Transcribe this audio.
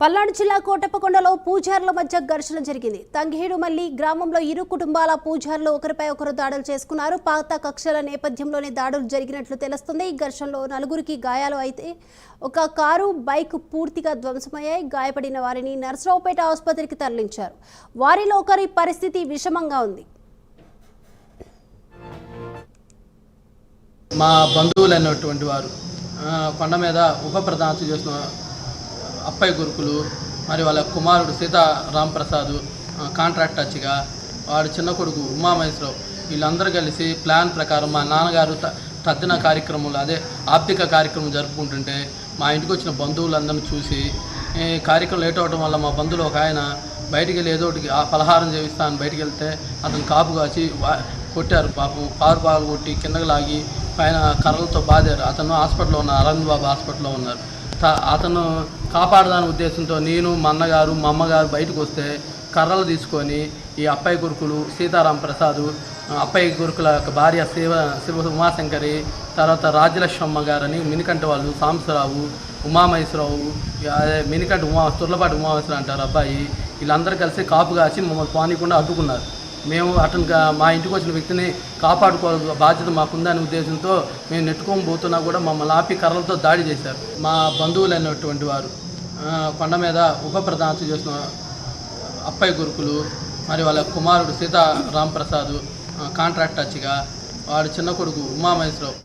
పల్నాడు జిల్లా కోటప్పకొండలో పూజారుల మధ్య ఘర్షణ జరిగింది. తంగేడుమల్లి గ్రామంలో ఇరు కుటుంబాల పూజారులు ఒకరిపై ఒకరు దాడులు చేసుకున్నారు. పాత కక్షల నేపథ్యంలోనే దాడులు జరిగినట్లు తెలుస్తుంది. ఈ ఘర్షణలో నలుగురికి గాయాలు అయితే ఒక కారు, బైక్ పూర్తిగా ధ్వంసమయ్యాయి. గాయపడిన వారిని నర్సరావుపేట ఆసుపత్రికి తరలించారు. వారిలో ఒకరి పరిస్థితి విషమంగా ఉంది. మా బంధువులు అన్నటువంటి వారు కొండ మీద ఉప ప్రధానం చేసిన అప్పయ్య గురుకులు మరి వాళ్ళ కుమారుడు సీతారాంప్రసాద్ కాంట్రాక్ట్ టచ్గా వాడు చిన్న కొడుకు ఉమామహేశ్వరరావు వీళ్ళందరూ కలిసి ప్లాన్ ప్రకారం మా నాన్నగారు తద్దిన కార్యక్రమంలో అదే ఆర్థిక కార్యక్రమం జరుపుకుంటుంటే మా ఇంటికి వచ్చిన బంధువులందరినీ చూసి కార్యక్రమం లేట్ అవడం వల్ల మా బంధువులు ఒక ఆయన బయటికి వెళ్ళి ఏదో ఒకటి పలహారం చేయిస్తాను బయటికి వెళ్తే అతను కాపు కాచి కొట్టారు. పాపం కారు పాలు కొట్టి కిందకి లాగి పైన కర్రలతో బాధారు. అతను హాస్పిటల్లో ఉన్నారు, అరవింద్ బాబు హాస్పిటల్లో ఉన్నారు. అతను కాపాడదాని ఉద్దేశంతో నేను మా అన్నగారు మా అమ్మగారు బయటకు వస్తే కర్రలు తీసుకొని ఈ అప్పయ్య గురుకులు సీతారాంప్రసాద్ అప్పయ్య గురుకుల యొక్క భార్య శివ ఉమాశంకరి తర్వాత రాజ్యలక్ష్మమ్మ గారని మినికంట వాళ్ళు సాంబశివరావు ఉమామహేశ్వరరావు అదే మినికంట తుర్లపాటి ఉమామహేశ్వరరావు అంటారు అబ్బాయి. వీళ్ళందరూ కలిసి కాపు కాచి మమ్మల్ని పానీయకుండా అడ్డుకున్నారు. మేము అతను మా ఇంటికి వచ్చిన వ్యక్తిని కాపాడుకోవాల్సిన బాధ్యత మాకుందనే ఉద్దేశంతో మేము నెట్టుకొని పోతున్నా కూడా మమ్మల్ని ఆపి కర్రలతో దాడి చేశారు. మా బంధువులు అన్నటువంటి వారు కొండ మీద ఉప ప్రధానం చేసిన అప్పయ్య గురుకులు మరి వాళ్ళ కుమారుడు సీతారాంప్రసాద్ కాంట్రాక్ట్ టచ్గా వాడు చిన్న కొడుకు ఉమామహేశ్వరరావు